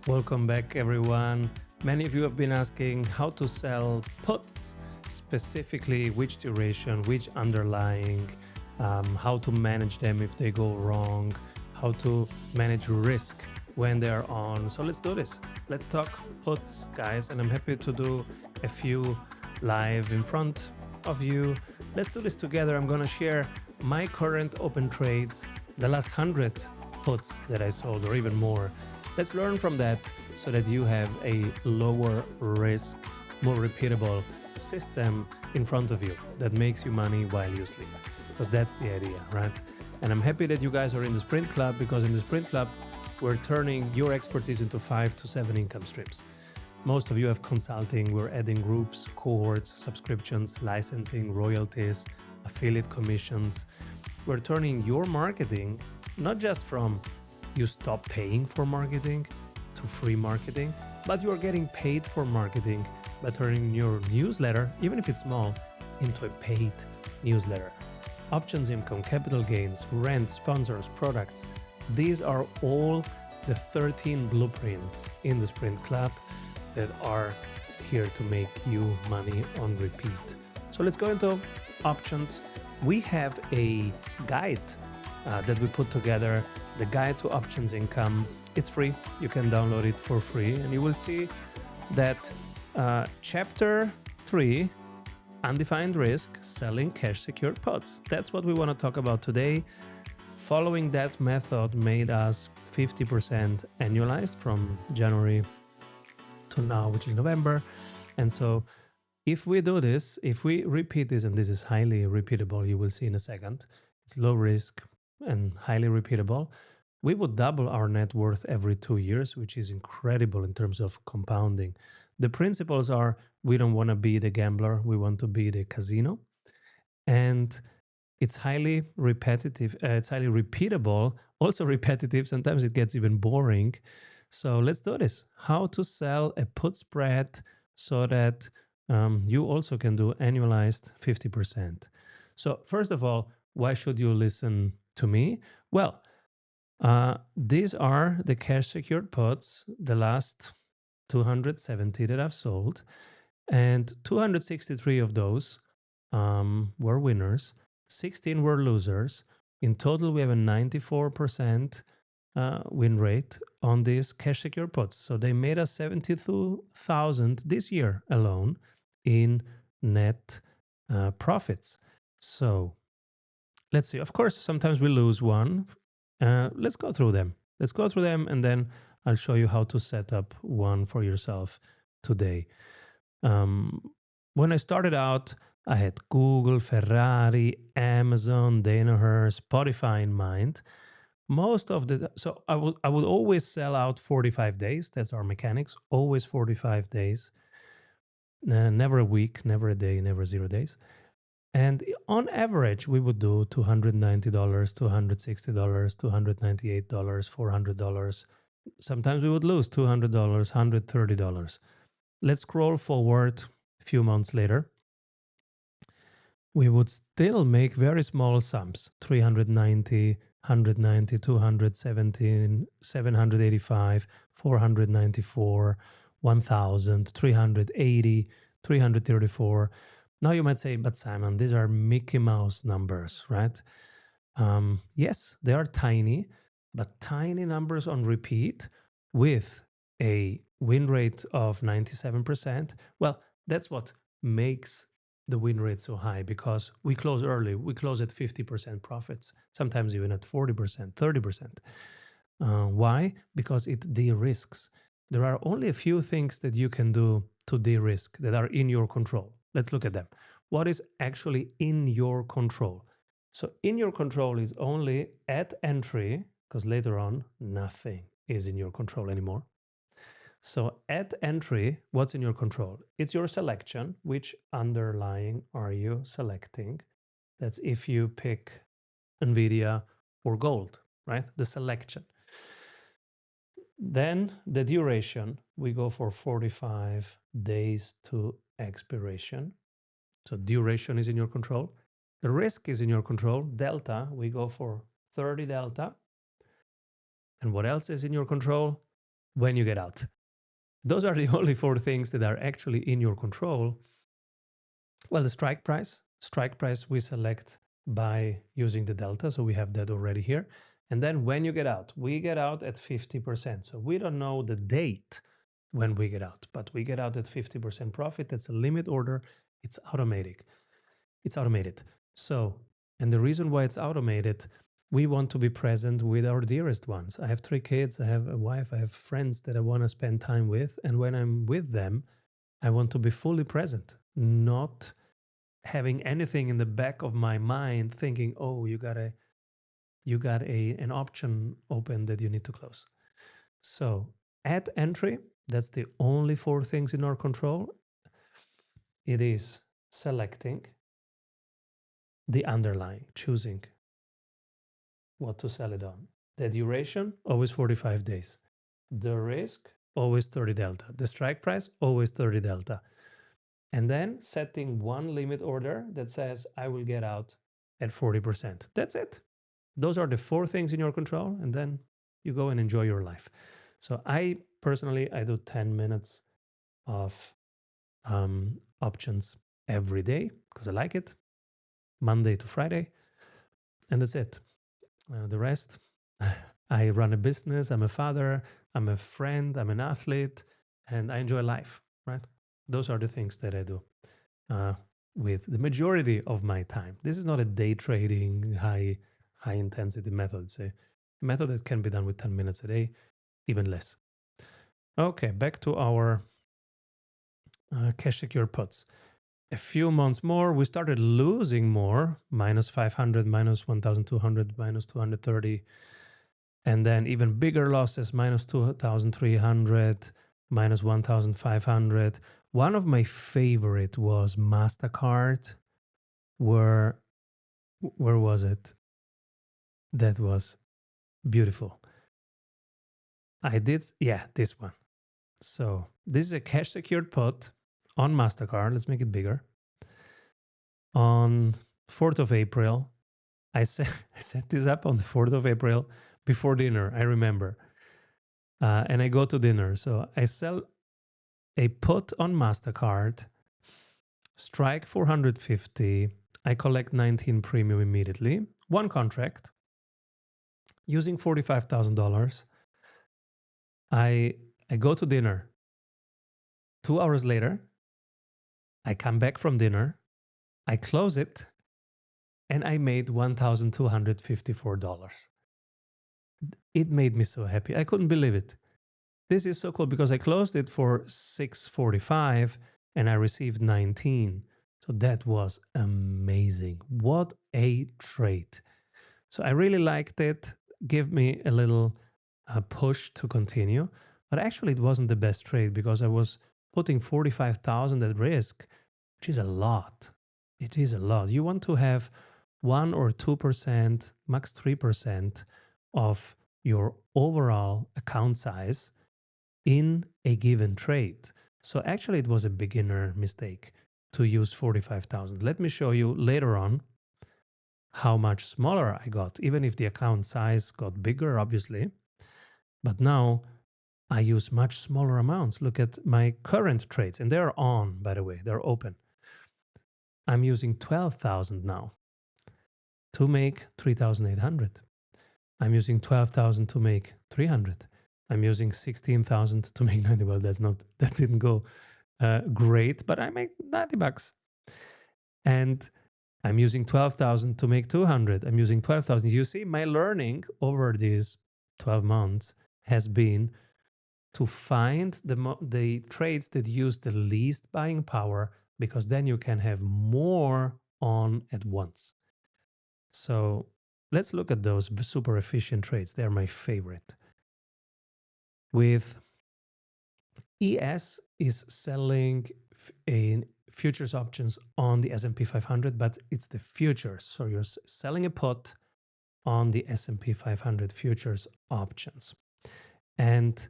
Welcome back, everyone. Many of you have been asking how to sell puts, specifically which duration, which underlying, how to manage them if they go wrong, how to manage risk when they're on. So let's do this. Let's talk puts, guys, and I'm happy to do a few live in front of you. Let's do this together. I'm going to share my current open trades, the last 100 puts that I sold, or even more. Let's learn from that so that you have a lower risk, more repeatable system in front of you that makes you money while you sleep. Because that's the idea, right? And I'm happy that you guys are in the Sprint Club, because in the Sprint Club, we're turning your expertise into 5 to 7 income streams. Most of you have consulting. We're adding groups, cohorts, subscriptions, licensing, royalties, affiliate commissions. We're turning your marketing not just from you stop paying for marketing to free marketing, but you're getting paid for marketing by turning your newsletter, even if it's small, into a paid newsletter. Options income, capital gains, rent, sponsors, products. These are all the 13 blueprints in the Sprint Club that are here to make you money on repeat. So let's go into options. We have a guide that we put together, the guide to options income. It's free. You can download it for free, and you will see that chapter 3, undefined risk, selling cash secured puts. That's what we want to talk about today. Following that method made us 50% annualized from January to now, which is November. And so if we do this, if we repeat this, and this is highly repeatable, you will see in a second, it's low risk and highly repeatable, we would double our net worth every 2 years, which is incredible in terms of compounding. The principles are, we don't want to be the gambler, we want to be the casino. And it's highly repetitive, it's highly repeatable, also repetitive. Sometimes it gets even boring. So let's do this. How to sell a put spread so that you also can do annualized 50%. So first of all, why should you listen to me? Well, these are the cash secured puts, the last 270 that I've sold, and 263 of those were winners, 16 were losers. In total, we have a 94% win rate on these cash secured puts. So they made us 72,000 this year alone in net profits. So let's see. Of course, sometimes we lose one. Let's go through them. And then I'll show you how to set up one for yourself today. When I started out, I had Google, Ferrari, Amazon, Danaher, Spotify in mind. So I would always sell out 45 days. That's our mechanics. Always 45 days. Never a week, never a day, never 0 days. And on average, we would do $290, $260, $298, $400. Sometimes we would lose $200, $130. Let's scroll forward a few months later. We would still make very small sums, 390, 190, 217, 785, 494, 1,000, 380, 334. Now you might say, but Simon, these are Mickey Mouse numbers, right? Yes, they are tiny, but tiny numbers on repeat with a win rate of 97%. Well, that's what makes the win rate so high, because we close early. We close at 50% profits, sometimes even at 40%, 30%. Why? Because it de-risks. There are only a few things that you can do to de-risk that are in your control. Let's look at them. What is actually in your control? So in your control is only at entry, because later on, nothing is in your control anymore. So at entry, what's in your control? It's your selection. Which underlying are you selecting? That's if you pick Nvidia or gold, right? The selection. Then the duration, we go for 45 days to expiration. So duration is in your control. The risk is in your control. Delta, we go for 30 delta. And what else is in your control? when you get out. Those are the only four things that are actually in your control. Well, the strike price we select by using the delta. So we have that already here. And then when you get out, we get out at 50%. So we don't know the date when we get out, but we get out at 50% profit. That's a limit order. It's automatic. It's automated. So, and the reason why it's automated, we want to be present with our dearest ones. I have 3 kids, I have a wife, I have friends that I want to spend time with. And when I'm with them, I want to be fully present, not having anything in the back of my mind thinking, oh, you got an option open that you need to close. So at entry, that's the only 4 things in our control. It is selecting the underlying, choosing what to sell it on. The duration, always 45 days. The risk, always 30 delta. The strike price, always 30 delta. And then setting one limit order that says, I will get out at 40%. That's it. Those are the 4 things in your control. And then you go and enjoy your life. So I personally do 10 minutes of options every day because I like it, Monday to Friday. And that's it. The rest, I run a business, I'm a father, I'm a friend, I'm an athlete, and I enjoy life, right? Those are the things that I do with the majority of my time. This is not a day trading, high intensity method. It's a method that can be done with 10 minutes a day, even less. Okay, back to our cash secure puts. A few months more, we started losing more, minus 500, minus 1,200, minus 230, and then even bigger losses, minus 2,300, minus 1,500. One of my favorite was Mastercard. Where was it? That was beautiful. This one. So this is a cash secured put on Mastercard. Let's make it bigger. On 4th of April, I set this up on the 4th of April before dinner, I remember. And I go to dinner. So I sell a put on Mastercard, strike 450. I collect 19 premium immediately. One contract using $45,000. I go to dinner. 2 hours later, I come back from dinner. I close it and I made $1,254. It made me so happy. I couldn't believe it. This is so cool because I closed it for $645 and I received 19. So that was amazing. What a trade. So I really liked it. Give me a little push to continue. But actually it wasn't the best trade because I was putting 45,000 at risk, which is a lot. It is a lot. You want to have 1 or 2%, max 3% of your overall account size in a given trade. So actually it was a beginner mistake to use 45,000. Let me show you later on how much smaller I got, even if the account size got bigger, obviously. But now I use much smaller amounts. Look at my current trades, and they're on, by the way, they're open. I'm using 12,000 now to make 3,800. I'm using 12,000 to make 300. I'm using 16,000 to make 90. Well, that didn't go great, but I make $90. And I'm using 12,000 to make 200. I'm using 12,000. You see, my learning over these 12 months has been to find the trades that use the least buying power, because then you can have more on at once. So let's look at those super efficient trades. They're my favorite. With ES is selling futures options on the S&P 500, but it's the futures. So you're selling a put on the S&P 500 futures options. And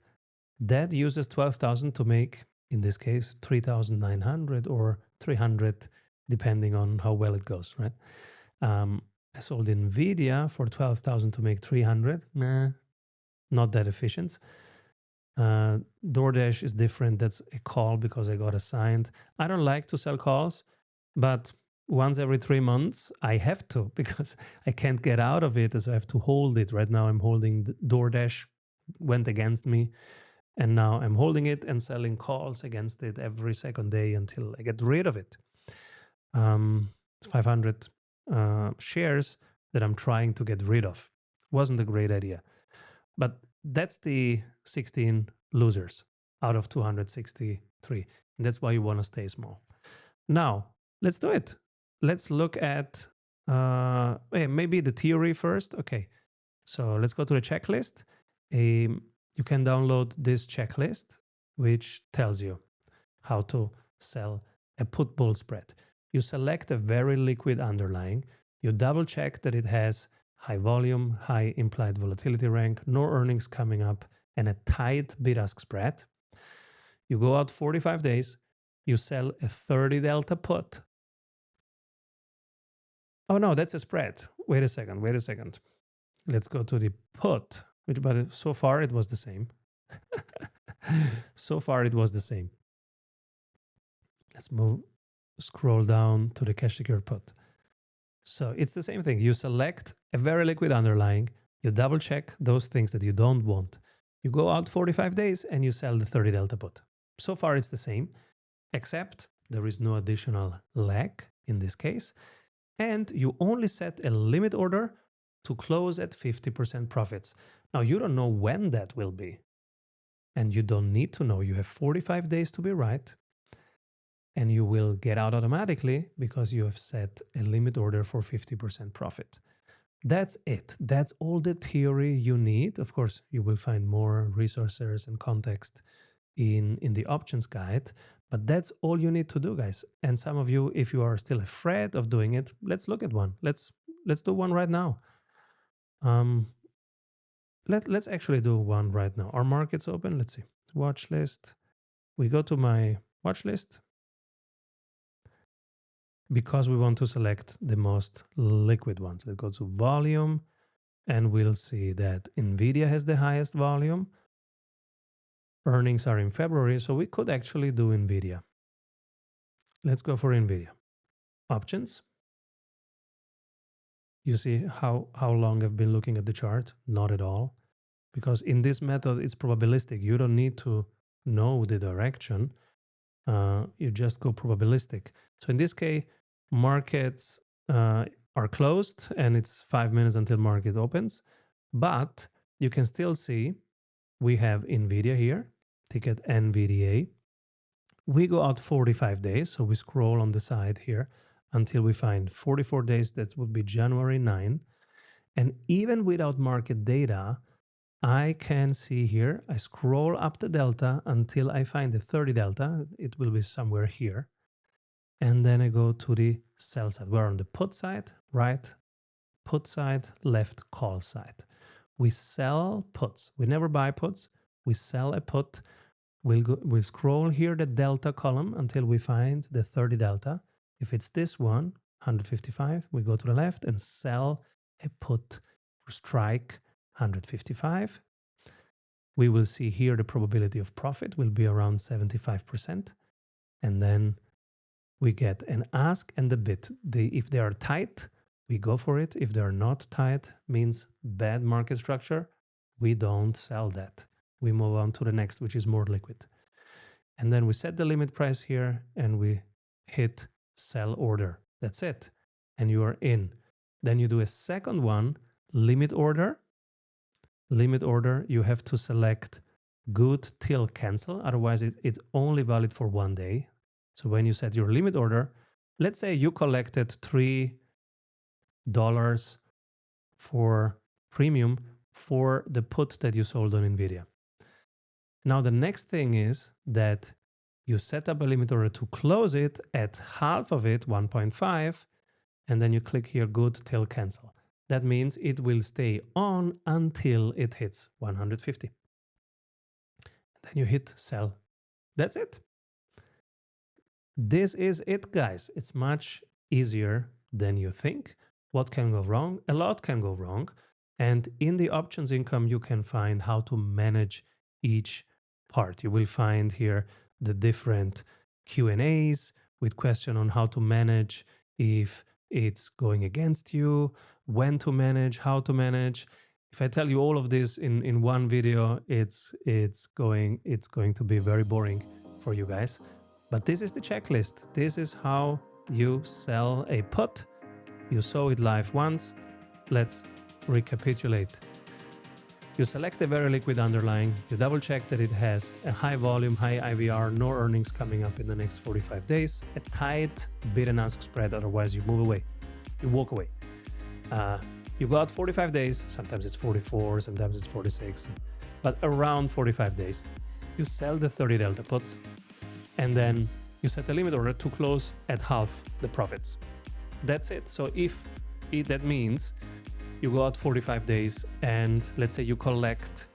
that uses 12,000 to make, in this case, 3,900 or 300, depending on how well it goes, right? I sold Nvidia for 12,000 to make 300. Nah, not that efficient. DoorDash is different. That's a call because I got assigned. I don't like to sell calls, but once every 3 months, I have to because I can't get out of it. So I have to hold it. Right now, I'm holding DoorDash, went against me. And now I'm holding it and selling calls against it every second day until I get rid of it. It's 500 shares that I'm trying to get rid of. Wasn't a great idea. But that's the 16 losers out of 263. And that's why you want to stay small. Now, let's do it. Let's look at maybe the theory first. Okay, so let's go to the checklist. You can download this checklist, which tells you how to sell a put bull spread. You select a very liquid underlying. You double check that it has high volume, high implied volatility rank, no earnings coming up, and a tight bid-ask spread. You go out 45 days. You sell a 30 delta put. Oh no, that's a spread. Wait a second. Let's go to the put, but so far it was the same. So far it was the same. Let's scroll down to the cash secured put. So it's the same thing. You select a very liquid underlying, you double check those things that you don't want. You go out 45 days and you sell the 30 delta put. So far it's the same, except there is no additional lag in this case. And you only set a limit order to close at 50% profits. Now you don't know when that will be. And you don't need to know. You have 45 days to be right. And you will get out automatically because you have set a limit order for 50% profit. That's it. That's all the theory you need. Of course, you will find more resources and context in the options guide, but that's all you need to do, guys. And some of you, if you are still afraid of doing it, let's look at one. Let's do one right now. Let's actually do one right now. Our market's open. Let's see. Watch list. We go to my watch list because we want to select the most liquid ones. Let's go to volume and we'll see that Nvidia has the highest volume. Earnings are in February, so we could actually do Nvidia. Let's go for Nvidia. Options. You see how long I've been looking at the chart? Not at all. Because in this method, it's probabilistic. You don't need to know the direction. You just go probabilistic. So in this case, markets are closed and it's 5 minutes until market opens. But you can still see we have Nvidia here, ticket NVDA. We go out 45 days. So we scroll on the side here until we find 44 days. That would be January 9. And even without market data, I can see here, I scroll up the delta until I find the 30 delta. It will be somewhere here. And then I go to the sell side. We're on the put side, right? Put side, left, call side. We sell puts. We never buy puts. We sell a put. We'll scroll here the delta column until we find the 30 delta. If it's this one, 155, we go to the left and sell a put, strike 155. We will see here the probability of profit will be around 75%. And then we get an ask and a bid. If they are tight, we go for it. If they are not tight, means bad market structure, we don't sell that. We move on to the next, which is more liquid. And then we set the limit price here and we hit sell order. That's it. And you are in. Then you do a second one, limit order. Limit order, you have to select good till cancel. Otherwise, it's only valid for 1 day. So when you set your limit order, let's say you collected $3 for premium for the put that you sold on Nvidia. Now, the next thing is that you set up a limit order to close it at half of it, 1.5, and then you click here, good till cancel. That means it will stay on until it hits 150. And then you hit sell. That's it. This is it, guys. It's much easier than you think. What can go wrong? A lot can go wrong. And in the options income, you can find how to manage each part. You will find here the different Q&As with question on how to manage if it's going against you, when to manage, how to manage. If I tell you all of this in one video, it's going to be very boring for you guys. But this is the checklist. This is how you sell a put. You saw it live once. Let's recapitulate. You select a very liquid underlying, you double check that it has a high volume, high IVR, no earnings coming up in the next 45 days, a tight bid and ask spread, otherwise you move away, you walk away. You got 45 days, sometimes it's 44, sometimes it's 46, but around 45 days, you sell the 30 delta puts, and then you set a limit order to close at half the profits. That's it. So if that means you got 45 days and let's say you collect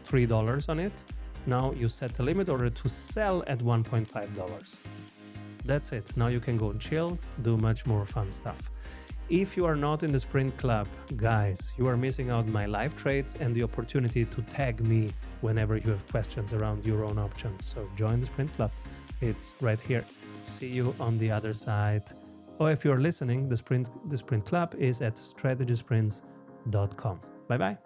$3 on it, now you set a limit order to sell at $1.5. That's it. Now you can go and chill, do much more fun stuff. If you are not in the Sprint Club, guys, you are missing out my live trades and the opportunity to tag me whenever you have questions around your own options. So join the Sprint Club. It's right here. See you on the other side. Or if you're listening, the Sprint Club is at strategysprints.com. Bye-bye.